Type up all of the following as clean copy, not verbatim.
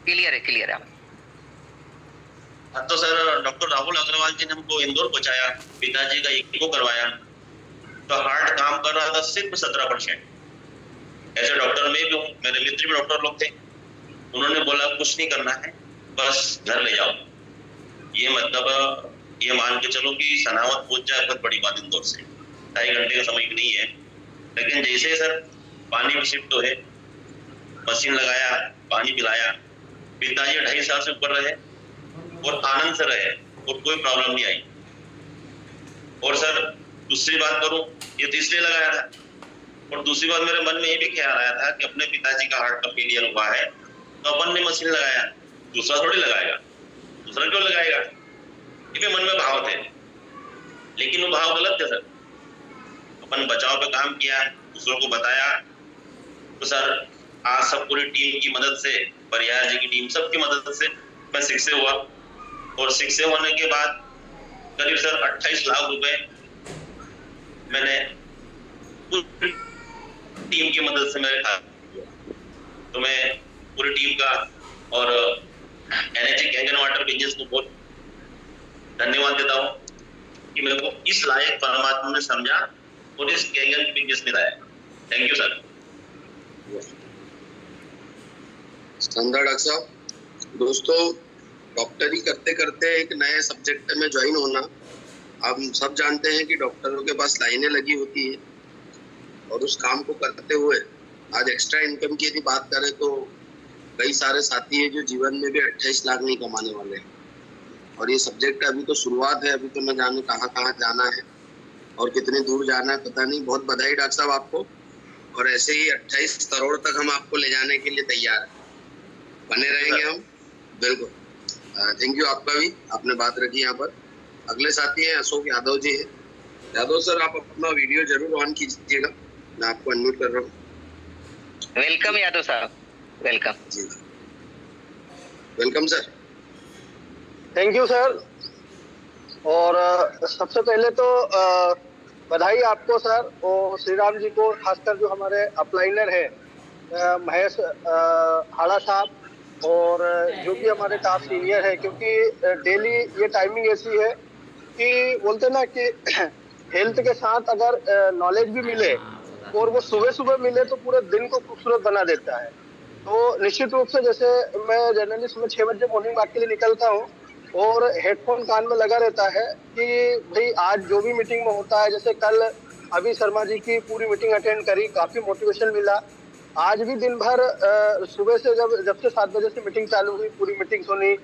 Clear है, clear है। हाँ, तो सर डॉक्टर राहुल अग्रवाल जी ने हमको इंदौर पहुंचाया, पिताजी का इको करवाया, तो हार्ट काम कर रहा था सिर्फ 17%। ऐसे डॉक्टर में भी हूँ, मेरे मित्र भी डॉक्टर लोग थे, उन्होंने बोला कुछ नहीं करना है, बस घर ले जाओ। ये मतलब ये मान के चलो कि सनावत पहुंच जाए बहुत बड़ी बात इंदौर से, 2.5 घंटे का समय नहीं है। लेकिन जैसे सर पानी में शिफ्ट हुए, मशीन लगाया, पानी पिलाया, पिताजी 2.5 साल से ऊपर रहे और आनंद से रहे और कोई प्रॉब्लम नहीं आई। और सर दूसरी बात करूं, ये तो इसलिए लगाया था, और दूसरी बात मेरे मन में ये भी ख्याल आया था कि अपने पिताजी का हार्ट का फेलियर हुआ है तो अपन ने मशीन लगाया, दूसरा थोड़ी लगाएगा, दूसरा क्यों लगाएगा, ये मन में भाव थे। लेकिन वो भाव गलत थे सर। अपन बचाव पे काम किया, दूसरों को बताया, तो सर आज सब पूरी टीम की मदद से, परिहार जी की टीम सबकी मदद से मैं शिक्षे हुआ, और शिक्षे होने के बाद करीब सर 28 लाख रुपए मैंने टीम की मदद से मेरे खाते। तो मैं पूरी टीम का और एनर्जी कैंगन वाटर बिजनेस को बहुत धन्यवाद देता हूँ कि मेरे को इस लायक परमात्मा ने समझा और इस कैंगन बिजनेस में लाया। Thank you sir. डॉक्टर साहब, दोस्तों डॉक्टरी करते करते एक नए सब्जेक्ट में ज्वाइन होना, हम सब जानते हैं कि डॉक्टरों के पास लाइनें लगी होती है, और उस काम को करते हुए आज एक्स्ट्रा इनकम की यदि बात करें तो कई सारे साथी हैं जो जीवन में भी 28 लाख नहीं कमाने वाले हैं। और ये सब्जेक्ट अभी तो शुरुआत है, अभी तो न जाने कहाँ कहाँ जाना है और कितने दूर जाना है पता नहीं। बहुत बधाई डॉक्टर साहब आपको, और ऐसे ही 28 करोड़ तक हम आपको ले जाने के लिए तैयार हैं, बने रहेंगे हम, बिल्कुल। थैंक यू आपका भी, आपने बात रखी यहाँ पर। अगले साथी हैं अशोक यादव जी हैं। यादव सर, आप अपना वीडियो जरूर ऑन कीजिएगा, मैं आपको अनम्यूट कर रहा हूँ। वेलकम यादव साहब, welcome ji, welcome sir. Thank you sir. और सबसे पहले तो बधाई आपको सर और श्री राम जी को, खासकर जो हमारे अपलाइनर है महेश हाड़ा साहब, और जो भी हमारे टास्क सीनियर है, क्योंकि डेली ये टाइमिंग ऐसी है कि बोलते ना कि हेल्थ के साथ अगर नॉलेज भी मिले और वो सुबह सुबह मिले तो पूरे दिन को खूबसूरत बना देता है। तो निश्चित रूप से जैसे मैं जनरली सुबह 6 बजे मॉर्निंग वॉक के लिए निकलता हूँ और हेडफोन कान में लगा रहता है कि भाई आज जो भी मीटिंग में होता है, जैसे कल अभी शर्मा जी की पूरी मीटिंग अटेंड करी, काफी मोटिवेशन मिला। आज भी दिन भर सुबह से जब से 7 बजे से मीटिंग चालू हुई, पूरी मीटिंग सुनी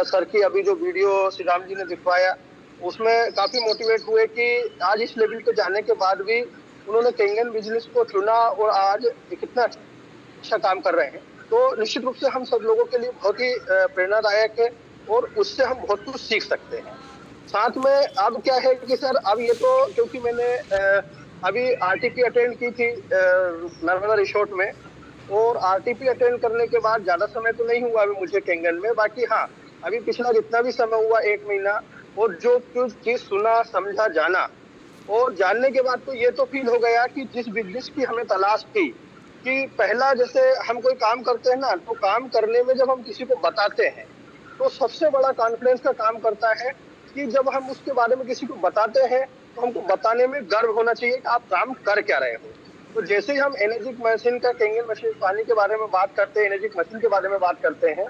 सर की। अभी जो वीडियो श्री राम जी ने दिखवाया उसमें काफी मोटिवेट हुए कि आज इस लेवल पे जाने के बाद भी उन्होंने कैंगन बिजनेस को चुना और आज कितना अच्छा काम कर रहे हैं। तो निश्चित रूप से हम सब लोगों के लिए बहुत ही प्रेरणादायक है और उससे हम बहुत कुछ सीख सकते हैं। साथ में अब क्या है कि सर अब ये तो क्योंकि मैंने अभी आरटीपी अटेंड की थी नर्मदा रिसोर्ट में, और आरटीपी अटेंड करने के बाद ज्यादा समय तो नहीं हुआ अभी मुझे कैंगन में। बाकी हाँ, अभी पिछला जितना भी समय हुआ 1 महीना, और जो कुछ चीज सुना समझा जाना, और जानने के बाद तो ये तो फील हो गया कि जिस बिजनेस की हमें तलाश थी, कि पहला जैसे हम कोई काम करते हैं ना, तो काम करने में जब हम किसी को बताते हैं तो सबसे बड़ा कॉन्फिडेंस का काम करता है कि जब हम उसके बारे में किसी को बताते हैं तो हमको बताने में गर्व होना चाहिए कि आप काम कर क्या रहे हो। तो जैसे ही हम एनर्जिक मशीन का, कैंगन मशीन पानी के बारे में बात करते हैं, एनर्जिक मशीन के बारे में बात करते हैं,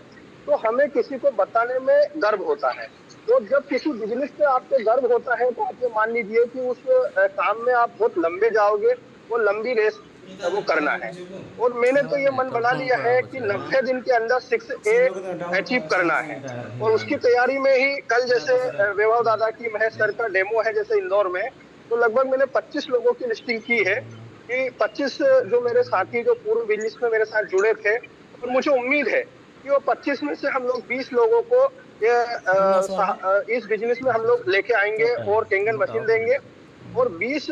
तो हमें किसी को बताने में गर्व होता है। तो जब किसी बिजनेस पे आपको गर्व होता है तो आप ये मान लीजिए कि उस काम में आप बहुत लंबे जाओगे, वो लंबी रेस वो करना है। और मैंने तो ये मन बना लिया है कि 90 दिन के अंदर 6A अचीव करना है, और उसकी तैयारी में ही कल जैसे वैभव दादा की, महेश सर का डेमो है जैसे इंदौर में, तो लगभग मैंने 25 लोगों की लिस्टिंग की है कि 25 जो मेरे साथी जो पूर्व बिजनेस में मेरे साथ जुड़े थे, और मुझे उम्मीद है कि वो 25 में से हम लोग 20 लोगों को इस बिजनेस में हम लोग लेके आएंगे और कैंगन मशीन देंगे। और 20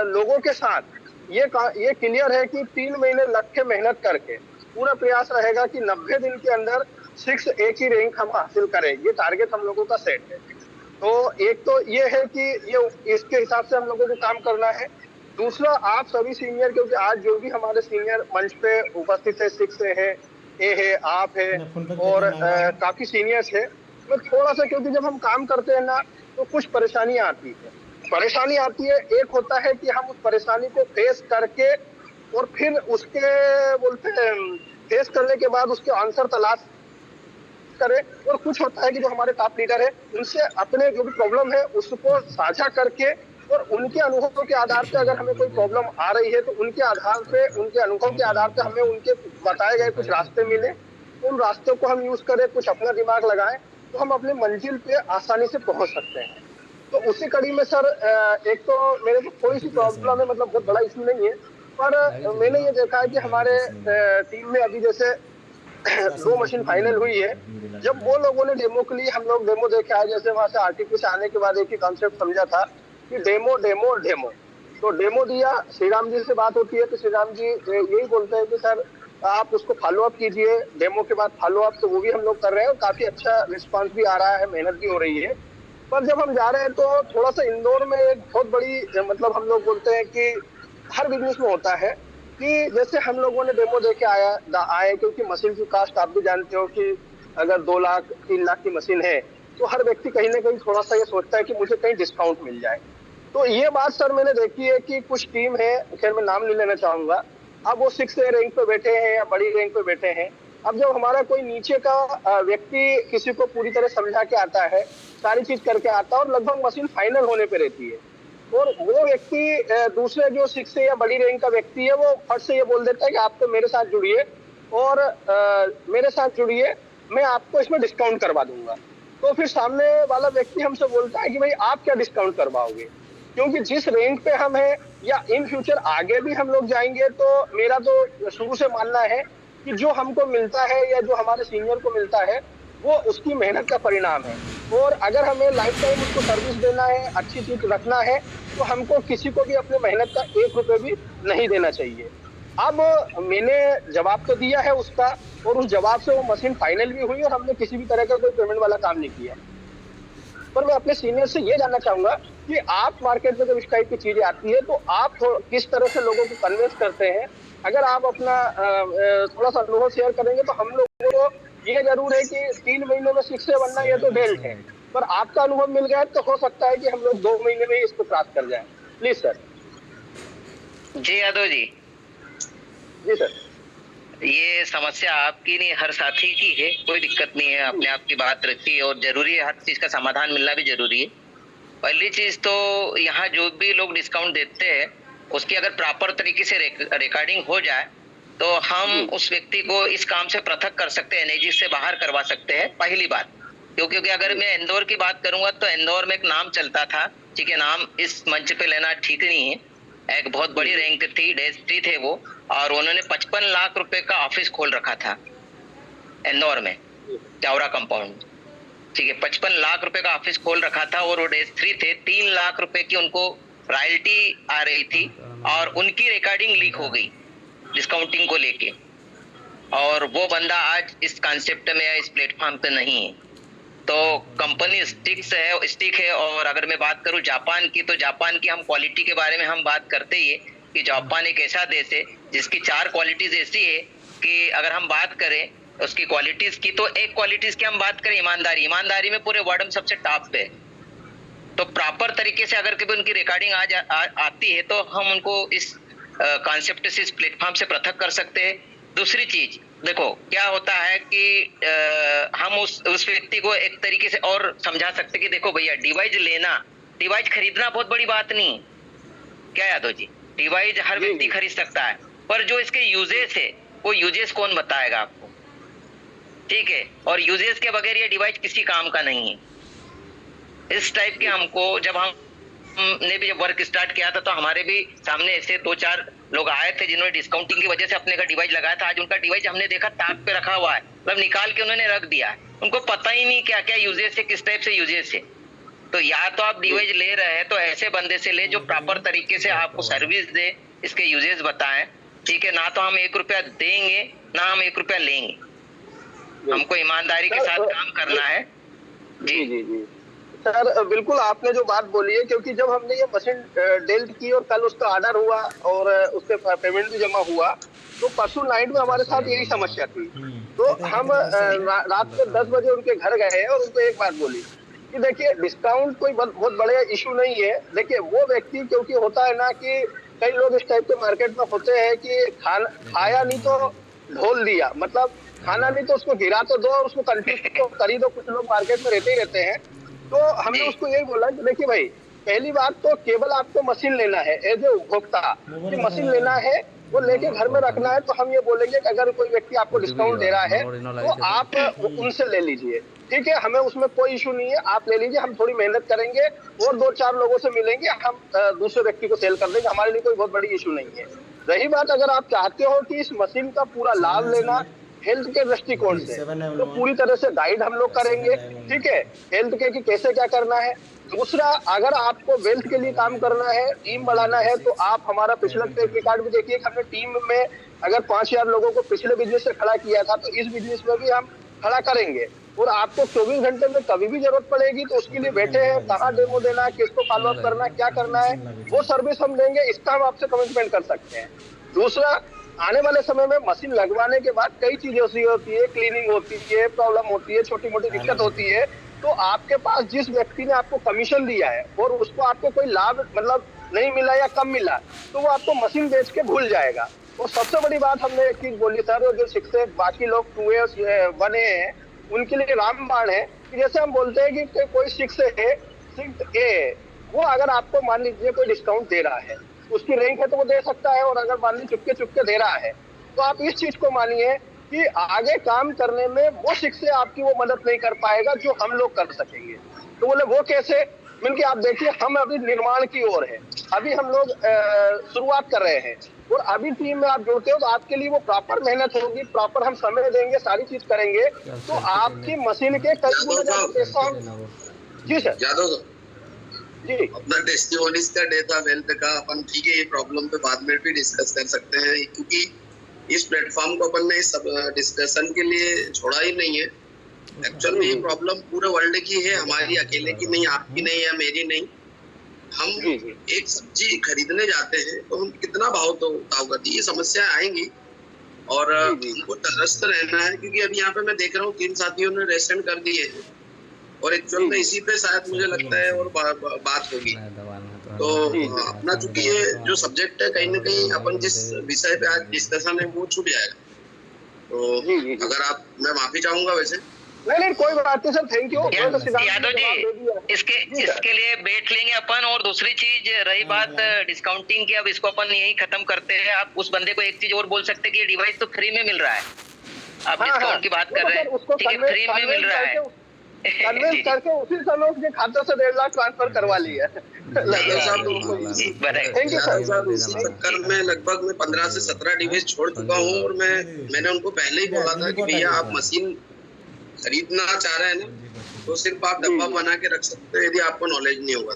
लोगों के साथ ये क्लियर है कि 3 महीने लग के मेहनत करके पूरा प्रयास रहेगा कि 90 दिन के अंदर 6A की रैंक हम हासिल करें। ये टारगेट हम लोगों का सेट है। तो एक तो ये है कि ये इसके हिसाब से हम लोगों को काम करना है। दूसरा, आप सभी सीनियर, क्योंकि आज जो भी हमारे सीनियर मंच पे उपस्थित है, 6A है, ए है, आप है और काफी सीनियर्स है। मैं थोड़ा सा, क्योंकि जब हम काम करते हैं ना तो कुछ परेशानियां आती है। परेशानी आती है, एक होता है कि हम उस परेशानी को फेस करके और फिर उसके बोलते हैं फेस करने के बाद उसके आंसर तलाश करें, और कुछ होता है कि जो हमारे टॉप लीडर है उनसे अपने जो भी प्रॉब्लम है उसको साझा करके और उनके अनुभव के आधार पे अगर हमें कोई प्रॉब्लम आ रही है तो उनके आधार पे, उनके अनुभव के आधार पे हमें उनके बताए गए कुछ रास्ते मिले, उन रास्तों को हम यूज करें, कुछ अपना दिमाग लगाएं तो हम अपनी मंजिल पे आसानी से पहुंच सकते हैं। तो उसी कड़ी में सर एक तो मेरे को थोड़ी सी प्रॉब्लम है, मतलब बहुत बड़ा इशू नहीं है, पर मैंने ये देखा है कि हमारे टीम में अभी जैसे 2 मशीन फाइनल हुई है। जब वो लोगों ने डेमो के लिए, हम लोग डेमो देखे आए, जैसे वहां से आरटीपी से आने के बाद एक ही कॉन्सेप्ट समझा था कि डेमो डेमो डेमो। तो डेमो दिया, श्रीराम जी से बात होती है तो श्रीराम जी यही बोलते हैं कि सर आप उसको फॉलो अप कीजिए, डेमो के बाद फॉलो अप, तो वो भी हम लोग कर रहे हैं और काफी अच्छा रिस्पांस भी आ रहा है, मेहनत भी हो रही है। पर जब हम जा रहे हैं तो थोड़ा सा इंदौर में एक बहुत बड़ी, मतलब हम लोग बोलते हैं कि हर बिजनेस में होता है कि जैसे हम लोगों ने डेमो देके आए, क्योंकि मशीन की कास्ट आप भी जानते हो कि अगर 2 लाख 3 लाख की मशीन है तो हर व्यक्ति कहीं ना कहीं थोड़ा सा ये सोचता है कि मुझे कहीं डिस्काउंट मिल जाए। तो ये बात सर मैंने देखी है कि कुछ टीम है, खैर मैं नाम नहीं लेना चाहूंगा, अब वो 6 रैंक पे बैठे हैं या बड़ी रैंक पे बैठे हैं। अब जब हमारा कोई नीचे का व्यक्ति किसी को पूरी तरह समझा के आता है, सारी चीज करके आता है और लगभग मशीन फाइनल होने पे रहती है, और वो व्यक्ति दूसरे जो 6 या बड़ी रैंक का व्यक्ति है वो फट से ये बोल देता है कि आप तो मेरे साथ जुड़िए और मेरे साथ जुड़िए, मैं आपको इसमें डिस्काउंट करवा दूंगा। तो फिर सामने वाला व्यक्ति हमसे बोलता है कि भाई आप क्या डिस्काउंट करवाओगे, क्योंकि जिस रैंक पे हम हैं या इन फ्यूचर आगे भी हम लोग जाएंगे, तो मेरा तो शुरू से मानना है कि जो हमको मिलता है या जो हमारे सीनियर को मिलता है वो उसकी मेहनत का परिणाम है, और अगर हमें लाइफ टाइम उसको सर्विस देना है, अच्छी चीज रखना है, तो हमको किसी को भी अपने मेहनत का 1 रुपए भी नहीं देना चाहिए। अब मैंने जवाब तो दिया है उसका, और उस जवाब से वो मशीन फाइनल भी हुई और हमने किसी भी तरह का कोई पेमेंट वाला काम नहीं किया। पर मैं अपने सीनियर से ये जानना चाहूंगा कि आप मार्केट में जब इस टाइप की चीजें आती है तो आप किस तरह से लोगों को कन्विंस करते हैं। अगर आप अपना थोड़ा सा अनुभव शेयर करेंगे तो हम लोगों को ये जरूर है कि 3 महीने में 6 से बनना ये तो डेल्ट है, पर आपका अनुभव मिल गया तो हो सकता है कि हम लोग 2 महीने में ही इसको क्रॉस कर जाए। Please sir. जी यादव जी, जी सर। ये समस्या आपकी नहीं, हर साथी की है, कोई दिक्कत नहीं है, अपने आप की बात रखी है और जरूरी है, हर चीज का समाधान मिलना भी जरूरी है। पहली चीज तो यहाँ जो भी लोग डिस्काउंट देते हैं उसकी अगर प्रॉपर तरीके से रिकॉर्डिंग हो जाए तो हम उस व्यक्ति को इस काम से पृथक कर सकते हैं, एनएजी से बाहर करवा सकते हैं, पहली बात। क्योंकि अगर मैं इंदौर की बात करूंगा तो इंदौर में एक नाम चलता था, ठीक है, नाम इस मंच पे लेना ठीक नहीं है, एक बहुत बड़ी रैंक थी, डेस्टी थे वो, और उन्होंने 55 लाख रुपए का ऑफिस खोल रखा था इंदौर में, चावरा कंपाउंड, ठीक है, 55 लाख रुपए का ऑफिस खोल रखा था, और वो डेस्ट्री थे, 3 लाख रुपए की उनको रॉयल्टी आ रही थी, और उनकी रिकॉर्डिंग लीक हो गई डिस्काउंटिंग को लेके, और वो बंदा आज इस कॉन्सेप्ट में या इस प्लेटफॉर्म पे नहीं है। तो कंपनी स्टिक है। और अगर मैं बात करूं जापान की, तो जापान की हम क्वालिटी के बारे में हम बात करते ही है कि जापान एक ऐसा देश है जिसकी 4 क्वालिटीज ऐसी है कि अगर हम बात करें उसकी क्वालिटीज की, तो एक क्वालिटीज की हम बात करें ईमानदारी में पूरे वर्ल्ड में सबसे टॉप पे। तो प्रॉपर तरीके से अगर कभी उनकी रिकॉर्डिंग आती है तो हम उनको इस कॉन्सेप्ट से, इस प्लेटफॉर्म से पृथक कर सकते हैं। दूसरी चीज देखो क्या होता है कि हम उस व्यक्ति को एक तरीके से और समझा सकते कि देखो भैया, डिवाइस खरीदना बहुत बड़ी बात नहीं, क्या यादव जी, डिवाइस हर व्यक्ति खरीद सकता है, पर जो इसके यूजेस है वो यूजेस कौन बताएगा आपको, ठीक है, और यूजेस के बगैर ये डिवाइस किसी काम का नहीं है। इस टाइप के हमको, जब हमने भी जब वर्क स्टार्ट किया था तो हमारे भी सामने ऐसे 2-4 लोग आए थे जिन्होंने डिस्काउंटिंग की वजह से अपने का डिवाइस लगाया था। आज उनका डिवाइस हमने देखा ताक पे रखा हुआ है, मतलब निकाल के उन्होंने रख दिया है, उनको पता ही नहीं क्या क्या यूजेस है, किस टाइप से यूजेस है। तो या तो आप डिवाइस ले रहे हैं तो ऐसे बंदे से ले जो प्रॉपर तरीके से आपको सर्विस दे, इसके यूजेस बताएं, ठीक है, ना तो हम 1 रुपया देंगे ना हम 1 रुपया लेंगे, हमको ईमानदारी के साथ काम करना है। जी जी जी सर, बिल्कुल आपने जो बात बोली है, क्योंकि जब हमने ये मशीन डेल्ट की और कल उसका ऑर्डर हुआ और उसके पेमेंट भी जमा हुआ, तो परसों नाइट में हमारे साथ यही समस्या थी तो हम रात में 10 बजे उनके घर गए और उनको एक बात बोली कि देखिए डिस्काउंट कोई बहुत बड़े इशू नहीं है। देखिए वो व्यक्ति, क्योंकि होता है ना कि कई लोग इस टाइप के मार्केट में होते हैं कि खाया नहीं तो ढोल दिया, मतलब खाना नहीं तो उसको गिरा तो दो, उसको कंफ्यूज तो कर ही दो। कुछ लोग मार्केट में रहते ही रहते हैं। तो हमने उसको यही बोला कि देखिए भाई, पहली बात तो केवल आपको मशीन लेना है एज ए उपभोक्ता, कि मशीन लेना है, वो लेके घर में रखना है। तो हम ये बोलेंगे कि अगर कोई व्यक्ति आपको डिस्काउंट दे रहा है तो आप उनसे ले लीजिए, ठीक है, हमें उसमें कोई इशू नहीं है, आप ले लीजिए। हम थोड़ी मेहनत करेंगे और 2-4 लोगों से मिलेंगे, हम दूसरे व्यक्ति को सेल कर देंगे, हमारे लिए कोई बहुत बड़ी इशू नहीं है। रही बात, अगर आप चाहते हो कि इस मशीन का पूरा लाभ लेना हेल्थ के दृष्टिकोण से, तो पूरी तरह से गाइड हम लोग करेंगे, ठीक है, हेल्थ के कि कैसे क्या करना है। दूसरा, अगर आपको वेल्थ के लिए काम करना है, टीम बढ़ाना है, तो आप हमारा पिछला ट्रैक रिकॉर्ड भी देखिए। हमने टीम में अगर 5000 लोगों को पिछले बिजनेस से खड़ा किया था, तो इस बिजनेस में भी हम खड़ा करेंगे। और आपको 24 घंटे में कभी भी जरूरत पड़ेगी तो उसके लिए बैठे हैं, कहाँ डेमो देना है, किसको फॉलो अप करना है, क्या करना है, वो सर्विस हम देंगे। इसका हम आपसे कमिटमेंट कर सकते हैं। दूसरा, आने वाले समय में मशीन लगवाने के बाद कई चीजें ऐसी होती है, क्लीनिंग होती है, प्रॉब्लम होती है, छोटी मोटी दिक्कत होती है। तो आपके पास जिस व्यक्ति ने आपको कमीशन दिया है और उसको आपको कोई लाभ मतलब नहीं मिला या कम मिला, तो वो आपको मशीन बेच के भूल जाएगा। और सबसे बड़ी बात हमने एक चीज बोली सर, जो शिक्षक बाकी लोग 2A बने हैं उनके लिए रामबाण है कि जैसे हम बोलते हैं कि कोई 6 ए, वो अगर आपको मान लीजिए कोई डिस्काउंट दे रहा है, उसकी रैंक है तो वो दे सकता है, और अगर मान लीजिए चुपके दे रहा है, तो आप इस चीज को मानिए कि आगे काम करने में वो शिक्षक आपकी वो मदद नहीं कर पाएगा जो हम लोग कर सकेंगे। तो बोले वो कैसे, मिलके आप देखिए, हम अभी निर्माण की ओर है, अभी हम लोग शुरुआत कर रहे हैं, और अभी टीम में आप जुड़ते हो तो आपके लिए वो प्रॉपर मेहनत होगी, प्रॉपर हम समय देंगे, सारी चीज करेंगे, तो आपकी मशीन के कई गुना ज्यादा पैसा। जी सर। यादव जी, अपना टेस्टिमोनीज का डेटा वेल्थ का अपन ठीक है, ये प्रॉब्लम पे बाद में भी डिस्कस कर सकते हैं, क्योंकि इस प्लेटफॉर्म को अपन ने सब डिस्कशन के लिए छोड़ा ही नहीं है। एक्चुअल में ये प्रॉब्लम पूरे वर्ल्ड की है, हमारी अकेले की नहीं, आपकी नहीं या मेरी नहीं। हम एक सब्जी खरीदने जाते हैं तो हम कितना भाव तो ताव करती है, ये समस्या आएंगी और हमको तटस्थ रहना है। क्योंकि अभी यहाँ पे मैं देख रहा हूँ 3 साथियों ने रेस्टेंट कर दिए हैं और एक्चुअल में इसी पे शायद मुझे लगता है और बात होगी। तो अपना चूंकि ये जो सब्जेक्ट है, कहीं ना कहीं अपन जिस विषय पे आज डिस्कशन है वो छूट जाएगा। तो अगर आप, मैं माफी चाहूंगा वैसे। नहीं कोई बात नहीं sir, thank you Yadav ji. इसके लिए बैठ लेंगे अपन। और दूसरी चीज रही बात डिस्काउंटिंग की, अब इसको अपन यही खत्म करते हैं। आप उस बंदे को एक चीज और बोल सकते हैं कि ये डिवाइस तो फ्री में मिल रहा है, आप डिस्काउंट की बात कर रहे हैं, ठीक है, फ्री में मिल रहा है, कन्विंस करके उसी समय उसके खाते से 1.5 लाख ट्रांसफर करवा लिया। Thank you sir. इसी चक्कर में लगभग मैं 15 से 17 डिवाइस छोड़ चुका हूँ और मैंने उनको पहले ही बोला था कि भैया आप मशीन खरीदना चाह रहे हैं ना, तो सिर्फ आप डब्बा बना के रख सकते हैं, यदि आपको नॉलेज नहीं होगा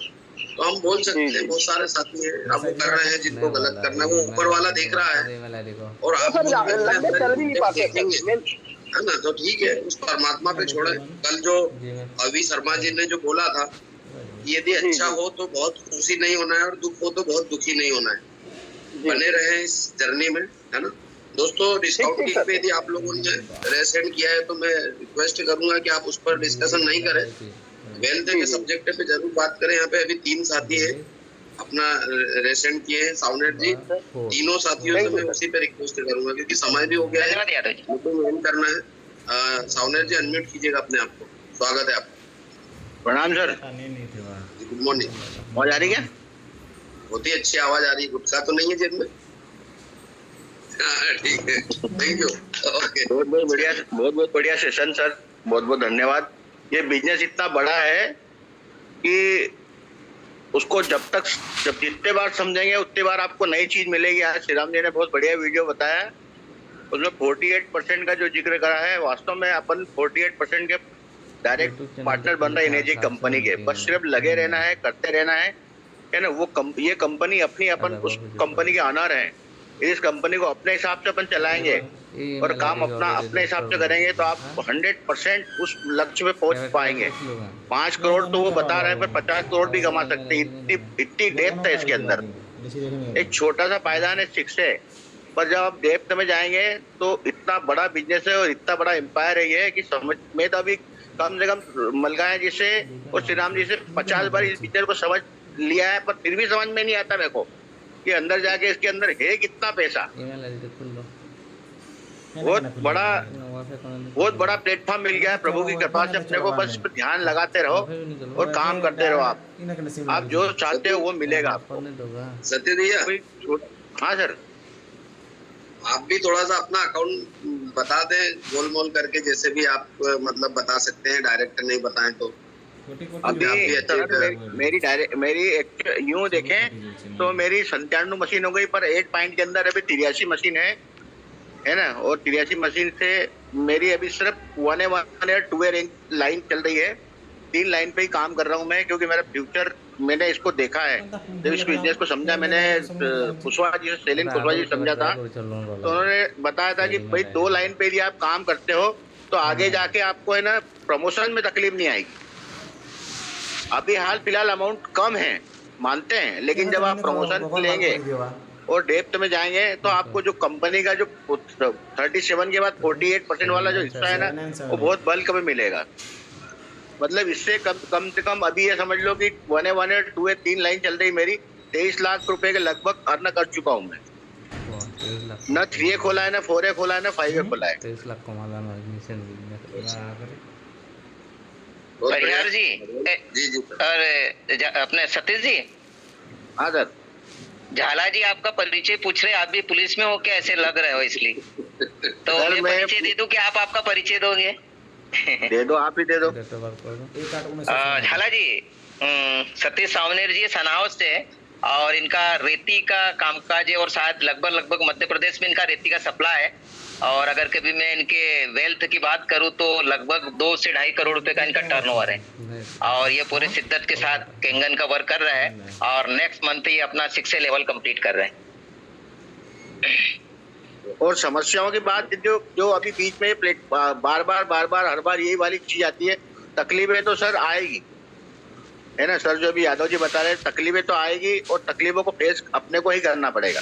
तो हम बोल सकते हैं। बहुत सारे साथी हैं, आप वो कर रहे हैं, जिनको गलत करना है वो ऊपर वाला देख रहा है और आप है ना, तो ठीक है, उस परमात्मा पे छोड़े। कल जो अभी शर्मा जी ने जो बोला था, यदि अच्छा हो तो बहुत खुशी नहीं होना है और दुख हो तो बहुत दुखी नहीं होना है, बने रहे इस जर्नी में, है ना दोस्तों। डिस्काउंटिंग पे यदि आप लोगों ने रेसेंड किया है तो मैं रिक्वेस्ट करूंगा कि आप उस पर डिस्कशन नहीं करें, वेल्थ के सब्जेक्ट पे जरूर बात करें। यहाँ पे अभी 3 साथी है अपना रेसेंड किए हैं, साउनेट जी, तीनों साथियों से मैं उसी पे रिक्वेस्ट करूंगा क्योंकि समय भी हो गया है, मुझे मेल करना है। साउनेट जी अनम्यूट कीजिएगा अपने आप को, स्वागत है आपका। प्रणाम सर। Good morning. आवाज आ रही क्या? बहुत ही अच्छी आवाज आ रही है, गुटखा तो नहीं है जेब में? ठीक है, थैंक यू। ओके, बहुत बढ़िया सेशन सर, बहुत बहुत धन्यवाद। ये बिजनेस इतना बड़ा है कि उसको जब जितने बार समझेंगे उतने बार आपको नई चीज मिलेगी। आज श्री राम जी ने बहुत बढ़िया वीडियो बताया, उसमें 48% का जो जिक्र करा है, वास्तव में अपन 48% के डायरेक्ट पार्टनर बन रहे एनर्जी कंपनी के। बस सिर्फ लगे रहना है, करते रहना है ना। वो ये कंपनी अपनी, अपन उस कंपनी के ऑनर हैं। इस कंपनी को अपने हिसाब से अपन चलाएंगे और काम अपना अपने हिसाब से करेंगे तो आप 100% उस लक्ष्य पे पहुंच पाएंगे। 5 करोड़ तो वो बता रहे हैं, पर 50 करोड़ भी कमा सकते हैं, इतनी डेप्थ है इसके अंदर। एक छोटा सा पायदान है 6 से, पर जब आप डेप्थ में जाएंगे तो इतना बड़ा बिजनेस है और इतना बड़ा एम्पायर है ये कि समझ में तो अभी कम से कम मलगाय जी से और श्री राम जी से 50 बार इस पिक्चर को समझ लिया है, पर फिर भी समझ में नहीं आता मेरे को कि अंदर जाके इसके अंदर है कितना पैसा। बहुत बड़ा प्लेटफॉर्म मिल गया है प्रभु की कृपा से अपने को, बस ध्यान लगाते रहो और काम करते रहो। आप जो चाहते हो वो मिलेगा आपको। सत्य भैया, हाँ सर, आप भी थोड़ा सा अपना अकाउंट बता दें गोल मोल करके, जैसे भी आप मतलब बता सकते हैं, डायरेक्ट नहीं बताएं तो। अभी मेरी यूं देखें तो मेरी 97 मशीन हो गई, पर एक पॉइंट के अंदर अभी 83 मशीन है ना, और 83 मशीन से मेरी अभी सिर्फ 1 या 2 लाइन चल रही है। 3 लाइन पे ही काम कर रहा हूँ मैं, क्योंकि मेरा फ्यूचर मैंने इसको देखा है, जब इस बिजनेस को समझा मैंने कुशवाहा जी से, सेलिन कुशवाहा जी समझा था, तो उन्होंने बताया था कि भाई 2 लाइन पे यदि आप काम करते हो तो आगे जाके आपको है ना प्रमोशन में तकलीफ नहीं आएगी। अभी हाल फिलहाल अमाउंट कम है, मानते हैं, लेकिन जब आप प्रमोशन लेंगे और डेप्थ में जाएंगे तो आपको जो कंपनी का जो 37 के बाद 48% वाला जो हिस्सा है ना, वो बहुत बल्क में मिलेगा। मतलब इससे कम से कम अभी ये समझ लो कि 1 2 3 लाइन चल रही मेरी, 23 लाख रुपए के लगभग अर्न कर चुका हूँ मैं। ना 3A खोला है, ना 4A खोला है, ना 5A खोला है। 23 लाख कमाला परिहार जी, जी और अपने सतीश जी। हाँ सर। झाला जी आपका परिचय पूछ रहे, आप भी पुलिस में हो क्या, ऐसे लग रहे हो इसलिए। तो मैं परिचय दे दूं कि आप आपका परिचय दोगे? दे दो, आप ही दे दो। झाला जी, सतीश सावनेर जी सनावत से है और इनका रेती का कामकाज है और शायद लगभग मध्य प्रदेश में इनका रेती का सप्लाई है। और अगर कभी मैं इनके वेल्थ की बात करूं तो लगभग 2 से 2.5 करोड़ रुपए का इनका टर्नओवर है और ये पूरे शिद्दत के साथ केंगन का वर्क कर रहा है और नेक्स्ट मंथ ये अपना 6A लेवल कंप्लीट कर रहे हैं। और समस्याओं की बात जो अभी बीच में बार बार हर बार यही वाली चीज आती है, तकलीफें तो सर आएगी, है ना सर, जो भी यादव जी बता रहे हैं, तकलीफें तो आएगी और तकलीफों को फेस अपने को ही करना पड़ेगा।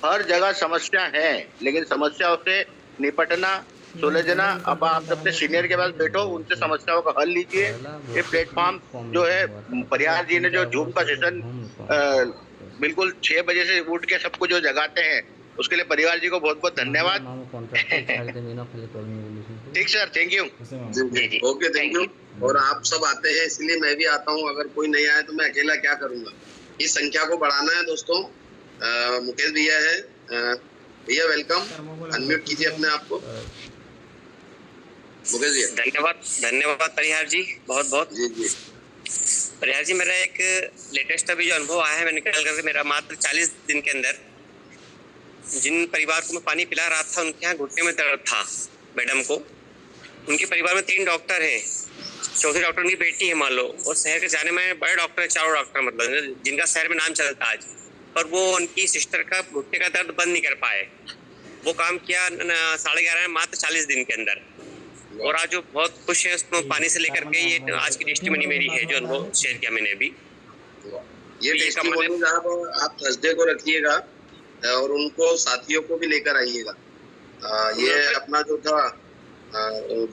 हर जगह समस्या है, लेकिन समस्याओं से निपटना, सुलझना, अब आप अपने सीनियर के पास बैठो, उनसे समस्याओं का हल लीजिए। ये प्लेटफॉर्म जो है, परिहार जी ने जो जूम का सेशन बिल्कुल 6 बजे से उठ के सबको जो जगाते हैं, उसके लिए परिवार जी को बहुत बहुत धन्यवाद। ठीक sir, thank you. Okay, thank you. और आप सब आते हैं इसलिए मैं भी आता हूँ, अगर कोई नहीं आया तो मैं अकेला क्या करूंगा। इस संख्या को बढ़ाना है दोस्तों। मुकेश भैया है, भैया वेलकम, अनम्यूट कीजिए अपने आप को। मुकेश भैया धन्यवाद परिहार जी, बहुत बहुत। जी परिहार जी, मेरा एक लेटेस्ट अभी जो अनुभव आया है, मैं निकाल करके, मेरा मात्र 40 दिन के अंदर जिन परिवार को मैं पानी पिला रहा था, उनके यहाँ घुटने में दर्द था मैडम को। उनके परिवार में 3 डॉक्टर है, चौथे डॉक्टर उनकी बेटी है मान लो, और शहर के जाने में बड़े डॉक्टर है, 4 डॉक्टर मतलब, जिनका शहर में नाम चलता आज, पर वो उनकी सिस्टर का घुटने का दर्द बंद नहीं कर पाए। वो काम किया 11:30 में, मात्र 40 दिन के अंदर। और आज जो बहुत खुश है उसको पानी से लेकर के, ये आज की टेस्टिमनी मेरी है जो अनुभव शेयर किया मैंने अभी। ये टेस्टिमनी आप थर्सडे को रखिएगा और उनको साथियों को भी लेकर आइएगा। ये अपना जो था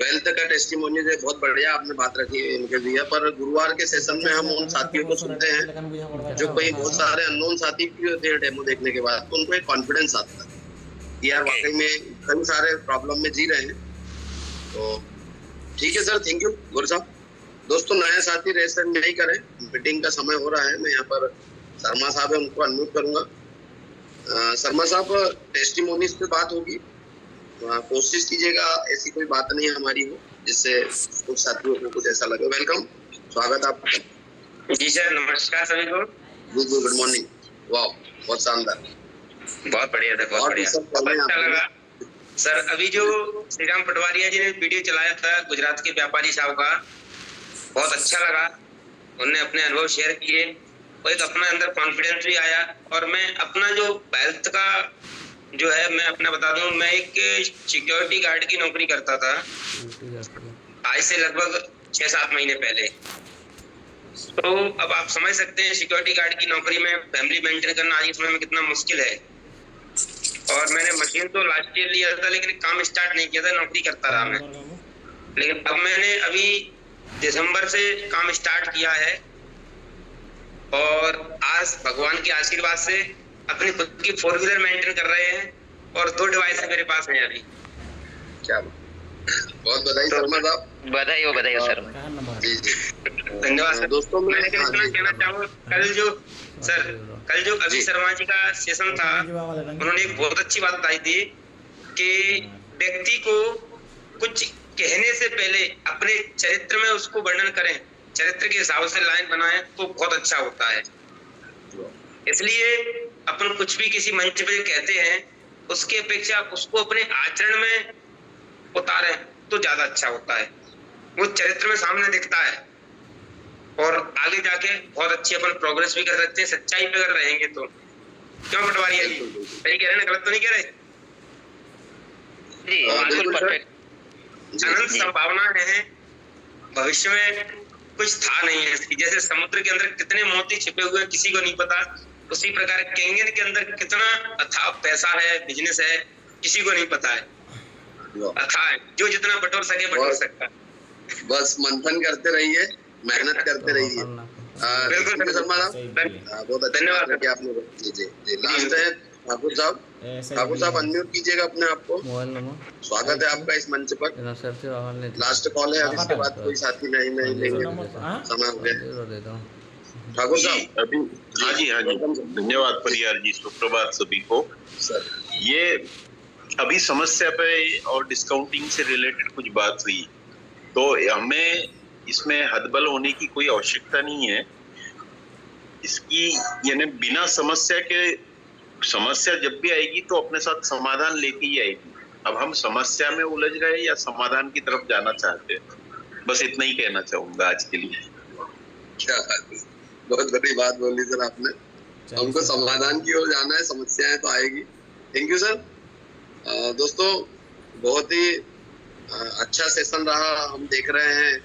वेल्थ का टेस्टिमोनी से बहुत बढ़िया आपने बात रखी है इनके दिया, पर गुरुवार के सेशन में हम उन साथियों को सुनते हैं जो कोई बहुत सारे अननोन साथी भी होते हैं डेमो देखने के बाद, तो उनको एक कॉन्फिडेंस आता है कि यार वाकई में कई सारे प्रॉब्लम में जी रहे हैं। तो ठीक है सर, थैंक यू गुरु साहब। दोस्तों, नए साथी रेस नहीं करें, मीटिंग का समय हो रहा है। मैं यहाँ पर शर्मा साहब है, उनको अनम्यूट करूंगा। शर्मा साहब, टेस्टिमोनीज पे बात होगी, कोशिश कीजिएगा ऐसी कोई बात नहीं हमारी हो जिससे कुछ साथियों को कुछ ऐसा लगे। वेलकम, स्वागत आपका। जी सर, नमस्कार सभी को। जी गुड मॉर्निंग। वाह, बहुत शानदार, बहुत बढ़िया था, बहुत बढ़िया, अच्छा लगा सर। अभी जो श्री राम पटवारिया जी ने वीडियो चलाया था गुजरात के व्यापारी साहब का, बहुत अच्छा लगा। उन्होंने अपने अनुभव शेयर किए और एक अपना अंदर कॉन्फिडेंस भी आया। और मैं अपना जो वेल्थ का जो है, मैं अपना बता दूं, मैं एक सिक्योरिटी गार्ड की नौकरी करता था आज से लगभग 6-7 महीने पहले। तो अब आप समझ सकते हैं सिक्योरिटी गार्ड की नौकरी में फैमिली मेंटेन करना आज के समय में कितना मुश्किल है। और मैंने मशीन तो लास्ट ईयर लिया था, लेकिन काम स्टार्ट नहीं किया था, नौकरी करता रहा मैं। लेकिन अब मैंने अभी दिसंबर से काम स्टार्ट किया है और आज भगवान के आशीर्वाद से अपनी खुद की 4 व्हीलर मेंटेन कर रहे हैं और 2 डिवाइस मेरे पास हैं अभी। क्या बहुत बधाई शर्मा साहब, बधाई हो सर। जी जी धन्यवाद सर। दोस्तों मैं लेकिन इतना कहना चाहूँगा, कल जो अभी शर्मा जी का सेशन था, उन्होंने एक बहुत अच्छी बात बताई थी कि व्यक्ति को कुछ कहने से पहले अपने चरित्र में उसको वर्णन करें, चरित्र के हिसाब से लाइन बनाएं तो बहुत अच्छा होता है। इसलिए अपन कुछ भी किसी मंच पे कहते हैं, उसकी अपेक्षा उसको अपने आचरण में उतारें तो ज्यादा अच्छा होता है, वो चरित्र में सामने दिखता है और आगे जाके बहुत अच्छी अपन प्रोग्रेस भी कर सकते हैं, सच्चाई पे अगर रहेंगे तो। क्यों पटवारी जी, सही कह रहे हैं ना, गलत तो नहीं कह रहे? जी बिल्कुल परफेक्ट। अनंत संभावना है, भविष्य में कुछ था नहीं है इसकी। जैसे समुद्र के अंदर कितने मोती छिपे हुए हैं किसी को नहीं पता, उसी प्रकार कैंगन के अंदर कितना अथाह पैसा है, बिजनेस है, किसी को नहीं पता है। अथाह है, जो जितना बटोर सके बटोर सकता है। बस मंथन करते रहिए, मेहनत करते रहिए। बिल्कुल शर्मा साहब बहुत धन्यवाद कि आपने जी लास्ट है ठाकुर साहब अनम्यूट कीजिएगा अपने आप को। स्वागत है आपका इस मंच पर। लास्ट कॉल है, अब इसके बाद कोई साथी नहीं लेंगे, समय हो गया। ठाकुर साहब अभी हाँ जी धन्यवाद परियार जी, सुप्रभात सभी को। सर ये अभी समस्या पे और डिस्काउंटिंग से रिलेटेड कुछ बात हुई, तो हमें इसमें हदबल होने की कोई आवश्यकता नहीं है। इसकी यानी बिना समस्या जब भी आएगी तो अपने साथ समाधान लेके ही आएगी। अब हम समस्या में उलझ रहे या समाधान की तरफ जाना चाहते हैं, बस इतना ही कहना चाहूंगा आज के लिए। क्या बहुत बड़ी बात बोली सर आपने, हमको समाधान की ओर जाना है, समस्याएं तो आएगी। Thank you sir. दोस्तों बहुत ही अच्छा सेशन रहा। हम देख रहे हैं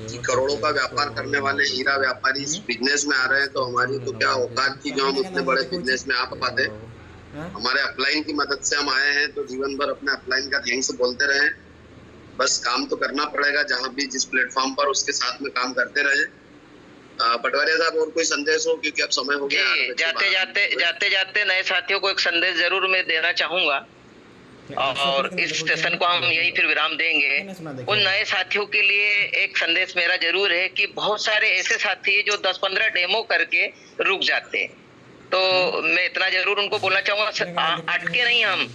कि करोड़ों का व्यापार करने वाले हीरा व्यापारी इस बिजनेस में आ रहे हैं, तो हमारी तो क्या औकात थी जो हम उतने बड़े बिजनेस में आ पाते। हमारे अपलाइन की मदद से हम आए हैं, तो जीवन भर अपने अपलाइन का थैंक्स बोलते रहे। बस काम तो करना पड़ेगा, जहां भी जिस प्लेटफॉर्म पर उसके साथ में काम करते रहे। पटवारी साहब और कोई संदेश हो, क्योंकि अब समय हो गया। जाते जाते नए साथियों को एक संदेश जरूर मैं देना चाहूंगा, और इस सेशन को हम यही फिर विराम देंगे। उन नए साथियों के लिए एक संदेश मेरा जरूर है कि बहुत सारे ऐसे साथी हैं जो 10-15 डेमो करके रुक जाते हैं, तो मैं इतना जरूर उनको बोलना चाहूंगा, अटके नहीं। हम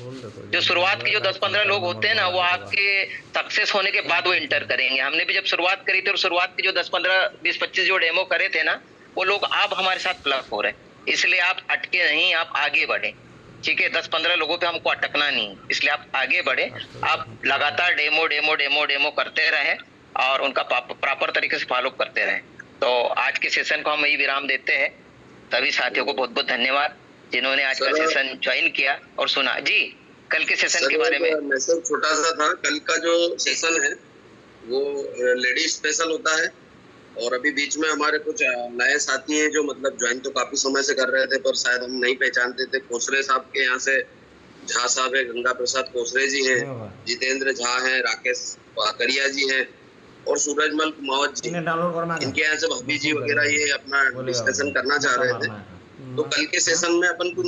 जो शुरुआत के जो 10-15 लोग होते हैं ना, वो आपके सक्सेस होने के बाद वो इंटर करेंगे। हमने भी जब शुरुआत करी थी और शुरुआत के जो 10-15 20-25 जो डेमो करे थे ना, वो लोग आप हमारे साथ प्लग हो रहे हैं। इसलिए आप अटके नहीं, आप आगे बढ़े। ठीक है, 10-15 लोगों पे हमको अटकना नहीं, इसलिए आप आगे बढ़े। आप लगातार डेमो करते रहे और उनका प्रॉपर तरीके से फॉलो करते रहे। तो आज के सेशन को हम यही विराम देते हैं। सभी साथियों को बहुत बहुत धन्यवाद जिन्होंने आज का सेशन ज्वाइन किया और सुना। जी कल के सेशन के बारे में मैसेज छोटा सा था। कल का जो सेशन है वो लेडीज स्पेशल होता है, और अभी बीच में हमारे कुछ नए साथी हैं जो मतलब ज्वाइन तो काफी समय से कर रहे थे, पर शायद हम नहीं पहचानते थे। कोसरे साहब के यहाँ से झा साहब है, गंगा प्रसाद कोसरे जी हैं, जितेंद्र झा हैं, राकेश वाकरिया जी हैं और सूरजमल कुमावत जी। इनके यहाँ से भाभी जी वगैरह ये अपना डिस्कशन करना चाह रहे थे। तो कल के सेशन में अपन कुछ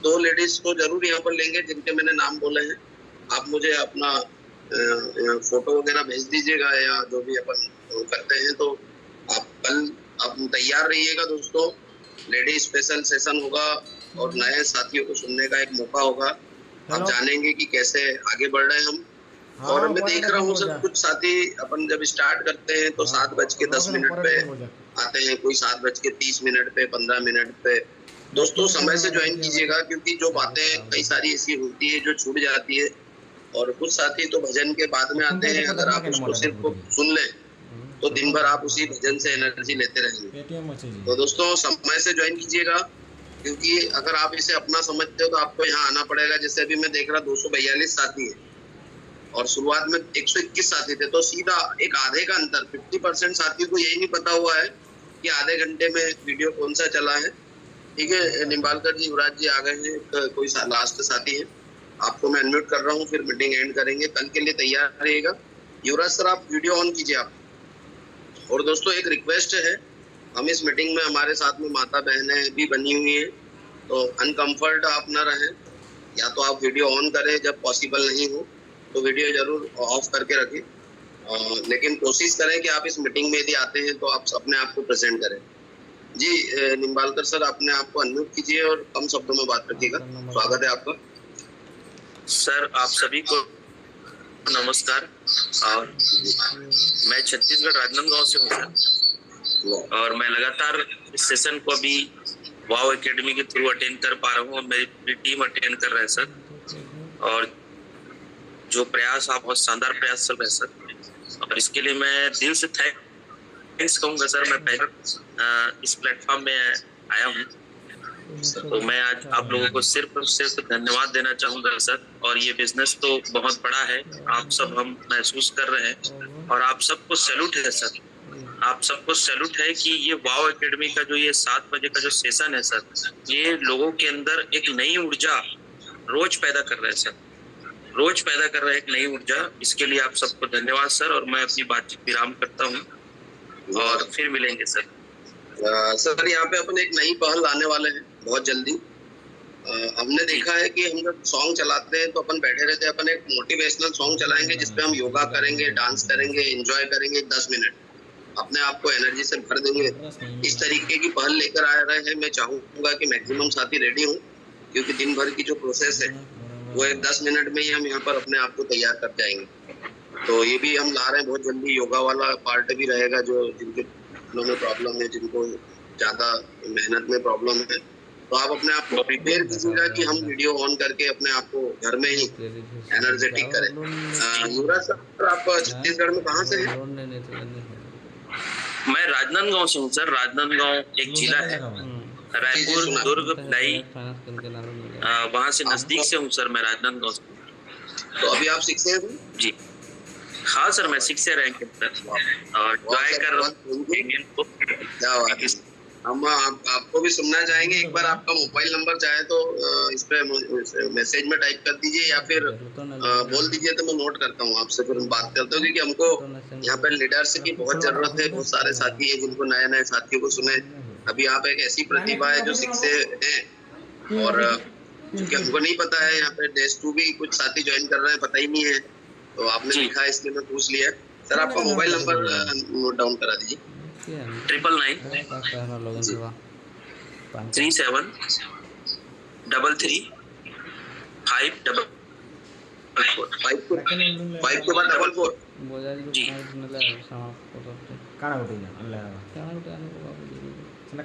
2 लेडीज को जरूर यहाँ पर लेंगे जिनके मैंने नाम बोले हैं। आप मुझे अपना फोटो वगैरह भेज दीजिएगा, या जो भी अपन करते हैं। तो आप कल आप तैयार रहिएगा दोस्तों, लेडी स्पेशल सेशन होगा और नए साथियों को सुनने का एक मौका होगा। आप जानेंगे कि कैसे आगे बढ़ रहे हैं हम। और मैं देख रहा हूँ सर कुछ साथी अपन जब स्टार्ट करते हैं तो 7:10 पे आते हैं, कोई 7:30 पे, 15 मिनट पे। दोस्तों समय से ज्वाइन कीजिएगा, क्योंकि जो बातें कई सारी ऐसी होती है जो छूट जाती है। और कुछ साथी तो भजन के बाद में आते हैं, अगर आप उसको सिर्फ सुन लें तो दिन भर आप उसी भजन से एनर्जी लेते रहेंगे। तो दोस्तों समय से ज्वाइन कीजिएगा, क्योंकि अगर आप इसे अपना समझते हो तो आपको यहाँ आना पड़ेगा। जैसे अभी मैं देख रहा 242 साथी है और शुरुआत में 121 साथी थे, तो सीधा एक आधे का अंतर। 50% साथियों को यही नहीं पता हुआ है कि आधे घंटे में वीडियो कौन सा चला है ठीक है निम्बालकर जी, युवराज जी आ गए हैं, कोई लास्ट साथी है, आपको मैं अनम्यूट कर रहा हूँ, फिर मीटिंग एंड करेंगे। कल के लिए तैयार रहिएगा। युवराज सर आप वीडियो ऑन कीजिए आप। और दोस्तों एक रिक्वेस्ट है, हम इस मीटिंग में हमारे साथ में माता बहनें भी बनी हुई हैं, तो अनकंफर्ट आप न रहें, या तो आप वीडियो ऑन करें, जब पॉसिबल नहीं हो तो वीडियो जरूर ऑफ करके रखें, लेकिन कोशिश करें कि आप इस मीटिंग में यदि आते हैं तो आप अपने आप को प्रेजेंट करें। जी निम्बालकर सर अपने आप को अनम्यूट कीजिए और कम शब्दों में बात रखिएगा। स्वागत है आपका। सर आप सभी को नमस्कार। और मैं छत्तीसगढ़ राजनांदगांव से हूँ सर, और मैं लगातार इस सेशन को अभी वाव एकेडमी के थ्रू अटेंड कर पा रहा हूँ, और मेरी पूरी टीम अटेंड कर रहा है सर। और जो प्रयास आप बहुत शानदार प्रयास चल रहे हैं सर, और इसके लिए मैं दिल से थैंक्स कहूँगा सर। मैं पहले इस प्लेटफॉर्म में आया हूँ, तो मैं आज आप लोगों को सिर्फ और सिर्फ धन्यवाद देना चाहूँगा सर। और ये बिजनेस तो बहुत बड़ा है, आप सब हम महसूस कर रहे हैं, और आप सबको सैल्यूट है सर। आप सबको सैल्यूट है कि ये वाव एकेडमी का जो ये 7 बजे का जो सेशन है सर, ये लोगों के अंदर एक नई ऊर्जा रोज पैदा कर रहे हैं सर, रोज पैदा कर रहे हैं एक नई ऊर्जा। इसके लिए आप सबको धन्यवाद सर, और मैं अपनी बातचीत विराम करता हूँ और फिर मिलेंगे सर। सर यहाँ पे अपन एक नई पहल लाने वाले हैं बहुत जल्दी। हमने देखा है कि हम जब सॉन्ग चलाते हैं तो अपन बैठे रहते हैं, अपन एक मोटिवेशनल सॉन्ग चलाएंगे जिसपे हम योगा करेंगे, डांस करेंगे, एंजॉय करेंगे, 10 मिनट अपने आप को एनर्जी से भर देंगे। इस तरीके की पहल लेकर आ रहे हैं। मैं चाहूंगा कि मैक्सिमम साथी रेडी हों, क्योंकि दिन भर की जो प्रोसेस है वो एक 10 मिनट में ही हम यहाँ पर अपने आप को तैयार कर जाएंगे। तो ये भी हम ला रहे हैं बहुत जल्दी। योगा वाला पार्ट भी रहेगा, जो जिनके में प्रॉब्लम है, जिनको ज्यादा मेहनत में प्रॉब्लम है, तो आप अपने आप को प्रिपेयर कीजिएगा कि हम वीडियो ऑन करके अपने आप को घर में ही एनर्जेटिक करें। युवराज सर आप छत्तीसगढ़ में कहाँ से हैं? मैं राजनांदगांव से हूँ सर। राजनांदगांव एक जिला है, रायपुर, दुर्ग, भिलाई, वहाँ से नजदीक से हूँ सर मैं, राजनांदगांव से। तो अभी आप शिक्षक हैं? जी हाँ सर, मैं 6 रैंक के अंदर और ट्राई कर रहा हूँ। क्या बात है। हम आपको भी सुनना चाहेंगे। एक बार आपका मोबाइल नंबर चाहे तो इस पे मैसेज में टाइप कर दीजिए, या फिर बोल दीजिए तो मैं नोट करता हूँ आपसे, फिर हम बात करते हैं। क्योंकि हमको यहाँ पे लीडरशिप की बहुत जरूरत है। बहुत सारे साथी हैं जिनको नए नए साथियों को सुने। अभी आप एक ऐसी प्रतिभा है जो शिक्षक हैं, और क्योंकि हमको नहीं पता है, यहाँ पे डेस 2 भी कुछ साथी ज्वाइन कर रहे हैं, पता ही नहीं है, तो आपने लिखा है इसलिए मैं पूछ लिया। सर आपका मोबाइल नंबर नोट डाउन करा दीजिए। 999 37 33 5 5 के बाद 44 जी।